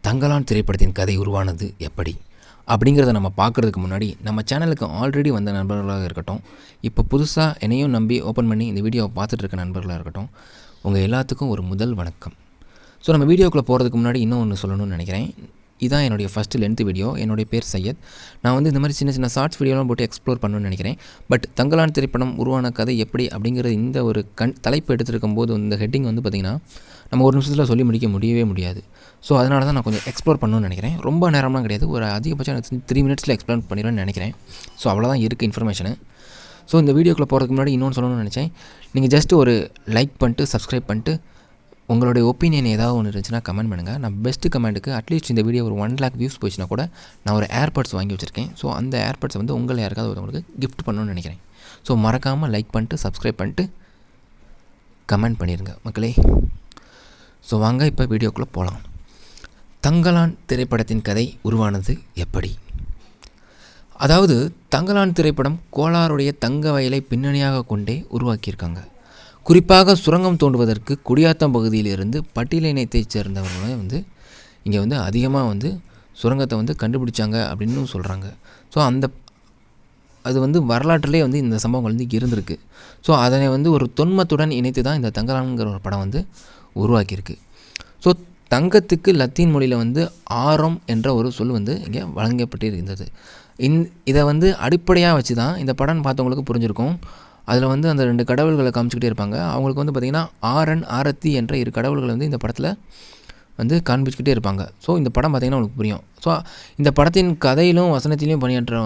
தங்கலான் திரைப்படத்தின் கதை உருவானது எப்படி அப்படிங்கிறத நம்ம பார்க்குறதுக்கு முன்னாடி நம்ம சேனலுக்கு ஆல்ரெடி வந்த நண்பர்களாக இருக்கட்டும், இப்போ புதுசாக என்னையும் நம்பி ஓப்பன் பண்ணி இந்த வீடியோவை பார்த்துட்டு இருக்க நண்பர்களாக இருக்கட்டும், உங்கள் எல்லாத்துக்கும் ஒரு முதல் வணக்கம். ஸோ நம்ம வீடியோக்குள்ளே போகிறதுக்கு முன்னாடி இன்னும் ஒன்று சொல்லணும்னு நினைக்கிறேன். இதான் என்னுடைய ஃபஸ்ட்டு லென்த் வீடியோ. என்னுடைய பேர் சையத். நான் இந்த மாதிரி சின்ன சின்ன ஷார்ட்ஸ் வீடியோலாம் போட்டு எக்ஸ்ப்ளோர் பண்ணணும்னு நினைக்கிறேன். பட் தங்கலான் திரைப்படம் உருவான கதை எப்படி அப்படிங்கிற இந்த ஒரு தலைப்பு எடுத்துருக்கும் போது இந்த ஹெட்டிங் பார்த்திங்கன்னா நம்ம ஒரு நிமிஷத்தில் சொல்லி முடியவே முடியாது. ஸோ அதனால தான் நான் கொஞ்சம் எக்ஸ்ப்ளோர் பண்ணணும்னு நினைக்கிறேன். ரொம்ப நேரம்லாம் கிடையாது, ஒரு அதிகபட்சம் எனக்கு 3 மினிட்ஸில் எக்ஸ்ப்ளோர் பண்ணிடுவேன்னு நினைக்கிறேன். ஸோ அவ்வளோதான் இருக்குது இன்ஃபர்மேஷனு. ஸோ இந்த வீடியோக்குள்ளே போகிறதுக்கு முன்னாடி இன்னொன்று சொல்லணும்னு நினச்சேன். நீங்கள் ஜஸ்ட் ஒரு லைக் பண்ணிட்டு சப்ஸ்கிரைப் பண்ணிட்டு உங்களுடைய ஒப்பீனியன் ஏதாவது ஒன்று இருந்துச்சுன்னா கமெண்ட் பண்ணுங்கள். நான் பெஸ்ட்டு கமெண்ட்டுக்கு அட்லீஸ்ட் இந்த வீடியோ ஒரு 1 lakh வியூஸ் போச்சுன்னா கூட நான் ஒரு ஏர்பட்ஸ் வாங்கி வச்சுருக்கேன். ஸோ அந்த ஏர்பட்ஸை உங்களை யாருக்காவது ஒருத்தவங்களுக்கு கிஃப்ட் பண்ணணும்னு நினைக்கிறேன். ஸோ மறக்காமல் லைக் பண்ணிட்டு சப்ஸ்கிரைப் பண்ணிட்டு கமெண்ட் பண்ணிடுங்க மக்களே. ஸோ வாங்க இப்போ வீடியோக்குள்ளே போகலாம். தங்கலான் திரைப்படத்தின் கதை உருவானது எப்படி? அதாவது தங்கலான் திரைப்படம் கோலாருடைய தங்க வயலை பின்னணியாக கொண்டே உருவாக்கியிருக்காங்க. குறிப்பாக சுரங்கம் தோண்டுவதற்கு குடியாத்தம் பகுதியிலிருந்து பட்டியலினத்தைச் சேர்ந்தவர்கள் இங்கே அதிகமாக சுரங்கத்தை கண்டுபிடிச்சாங்க அப்படின்னு சொல்கிறாங்க. ஸோ அது வரலாற்றிலே இந்த சம்பவங்கள் இருந்திருக்கு. ஸோ அதனை ஒரு தொன்மத்துடன் இணைத்து தான் இந்த தங்கலான்கிற ஒரு படம் உருவாக்கியிருக்கு. ஸோ தங்கத்துக்கு லத்தீன் மொழியில் ஆரம் என்ற ஒரு சொல் இங்கே வழங்கப்பட்டிருந்தது. இதை அடிப்படையாக வச்சு தான் இந்த படம் பார்த்தவங்களுக்கு புரிஞ்சிருக்கும். அதில் அந்த 2 கடவுள்களை காமிச்சிக்கிட்டே இருப்பாங்க. அவங்களுக்கு பார்த்திங்கன்னா ஆரன் ஆரத்தி என்ற 2 கடவுள்களை இந்த படத்தில் காண்பிச்சுக்கிட்டே இருப்பாங்க. ஸோ இந்த படம் பார்த்திங்கன்னா உங்களுக்கு புரியும். ஸோ இந்த படத்தின் கதையிலும் வசனத்திலையும் பணியாற்ற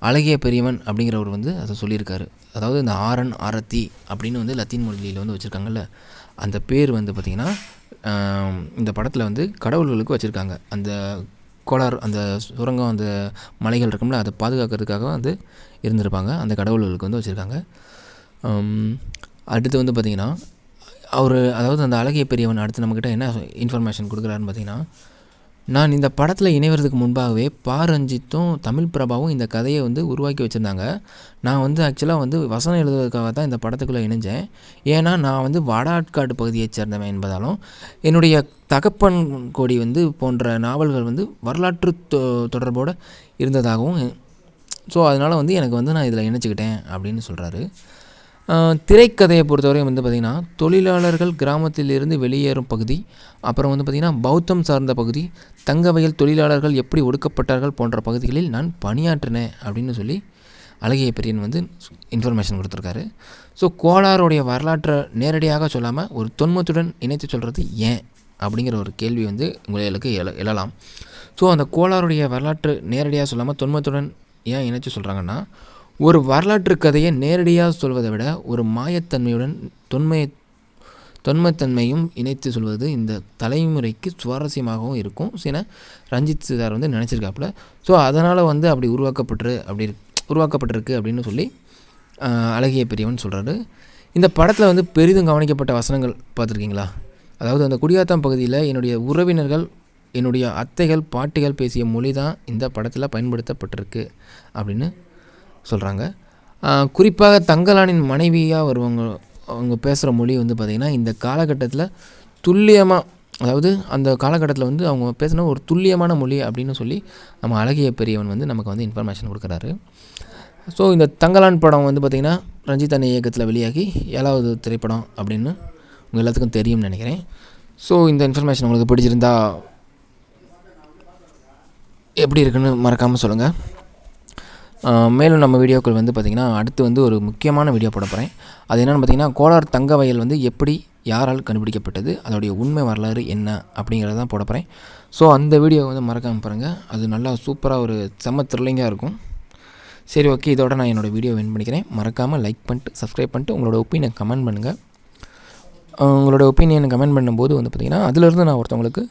அழகிய பெரியவன் அப்படிங்கிறவர் அதை சொல்லியிருக்காரு. அதாவது இந்த ஆரன் ஆரத்தி அப்படின்னு லத்தீன் மொழியில் வச்சுருக்காங்கல்ல, அந்த பேர் பார்த்திங்கன்னா இந்த படத்தில் கடவுள்களுக்கு வச்சுருக்காங்க. அந்த கோளார், அந்த சுரங்கம், அந்த மலைகள் இருக்கும்ல, அதை பாதுகாக்கிறதுக்காக இருந்திருப்பாங்க. அந்த கடவுள்களுக்கு வச்சுருக்காங்க. அடுத்து பார்த்திங்கன்னா அதாவது அந்த அழகிய பெரியவன் அடுத்து நம்மக்கிட்ட என்ன இன்ஃபர்மேஷன் கொடுக்குறாருன்னு பார்த்திங்கன்னா, நான் இந்த படத்தில் இணைவதுக்கு முன்பாகவே ரஞ்சித்தும் தமிழ் பிரபாவும் இந்த கதையை உருவாக்கி வச்சுருந்தாங்க. நான் ஆக்சுவலாக வசனம் எழுதுவதற்காக தான் இந்த படத்துக்குள்ளே இணைஞ்சேன். ஏன்னா நான் வடாட்காடு பகுதியைச் சேர்ந்தவன் என்பதாலும் என்னுடைய தகப்பன் கோடி போன்ற நாவல்கள் வரலாற்று தொடர்போடு இருந்ததாகவும், ஸோ அதனால் எனக்கு நான் இதில் இணைச்சிக்கிட்டேன் அப்படின்னு சொல்கிறாரு. திரைக்கதையை பொறுத்தவரை பார்த்திங்கன்னா தொழிலாளர்கள் கிராமத்திலிருந்து வெளியேறும் பகுதி, அப்புறம் பார்த்திங்கன்னா பௌத்தம் சார்ந்த பகுதி, தங்க வயல் தொழிலாளர்கள் எப்படி ஒடுக்கப்பட்டார்கள் போன்ற பகுதிகளில் நான் பணியாற்றினேன் அப்படின்னு சொல்லி அழகிய பெரியன் இன்ஃபர்மேஷன் கொடுத்துருக்காரு. ஸோ கோலாருடைய வரலாற்றை நேரடியாக சொல்லாமல் ஒரு தொன்மத்துடன் இணைத்து சொல்கிறது ஏன் அப்படிங்கிற ஒரு கேள்வி உங்களுக்கு எழலாம். ஸோ அந்த கோலாருடைய வரலாற்று நேரடியாக சொல்லாமல் தொன்மத்துடன் ஏன் இணைச்சி சொல்கிறாங்கன்னா, ஒரு வரலாற்று கதையை நேரடியாக சொல்வதை விட ஒரு மாயத்தன்மையுடன் தொன்மைத்தன்மையும் இணைத்து சொல்வது இந்த தலைமுறைக்கு சுவாரஸ்யமாகவும் இருக்கும். சில ரஞ்சித் சார் நினச்சிருக்காப்புல. ஸோ அதனால் அப்படி உருவாக்கப்பட்டிருக்கு அப்படின்னு சொல்லி அழகிய பெரியவன் சொல்கிறாரு. இந்த படத்தில் பெரிதும் கவனிக்கப்பட்ட வசனங்கள் பார்த்துருக்கீங்களா? அதாவது அந்த குடியாத்தம் பகுதியில் என்னுடைய உறவினர்கள், என்னுடைய அத்தைகள், பாட்டிகள் பேசிய மொழி தான் இந்த படத்தில் பயன்படுத்தப்பட்டிருக்கு அப்படின்னு சொல்கிறாங்க. குறிப்பாக தங்கலானின் மனைவியாக அவங்க பேசுகிற மொழி பார்த்திங்கன்னா இந்த காலகட்டத்தில் துல்லியமாக, அதாவது அந்த காலகட்டத்தில் அவங்க பேசின ஒரு துல்லியமான மொழி அப்படின்னு சொல்லி நம்ம அழகிய பெரியவன் நமக்கு இன்ஃபர்மேஷன் கொடுக்குறாரு. ஸோ இந்த தங்கலான் படம் பார்த்திங்கன்னா ரஞ்சித் அண்ணன் இயக்கத்தில் வெளியாகி 7வது திரைப்படம் அப்படின்னு உங்கள் எல்லாத்துக்கும் தெரியும்னு நினைக்கிறேன். ஸோ இந்த இன்ஃபர்மேஷன் உங்களுக்கு பிடிச்சிருந்தா எப்படி இருக்குன்னு மறக்காமல் சொல்லுங்கள். மேலும் நம்ம வீடியோக்கள் பார்த்திங்கன்னா அடுத்து ஒரு முக்கியமான வீடியோ போட போகிறேன். அது என்னென்னு பார்த்திங்கன்னா கோலார் தங்க வயல் எப்படி யாரால் கண்டுபிடிக்கப்பட்டது, அதோடைய உண்மை வரலாறு என்ன அப்படிங்கிறத தான் போட போகிறேன். ஸோ அந்த வீடியோ மறக்காமல் பாருங்கள். அது நல்லா சூப்பராக ஒரு செம்ம த்ரில்லிங்காக இருக்கும். சரி, ஓகே, இதோட நான் என்னோடய வீடியோ வின் பண்ணிக்கிறேன். மறக்காமல் லைக் பண்ணிட்டு சப்ஸ்கிரைப் பண்ணிட்டு உங்களோட ஒப்பீனியன் கமெண்ட் பண்ணுங்கள். உங்களோட ஒப்பீனியன் கமெண்ட் பண்ணும்போது பார்த்திங்கன்னா அதிலிருந்து நான் ஒருத்தவங்களுக்கு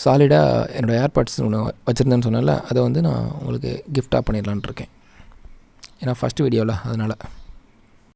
சாலிடாக என்னோடய ஏர்பாட்ஸ் ஒன்று வச்சுருந்தேன்னு சொன்னால அதை நான் உங்களுக்கு கிஃப்டாக பண்ணிடலான்ட்டு இருக்கேன். ஏன்னா ஃபஸ்ட்டு வீடியோவில் அதனால்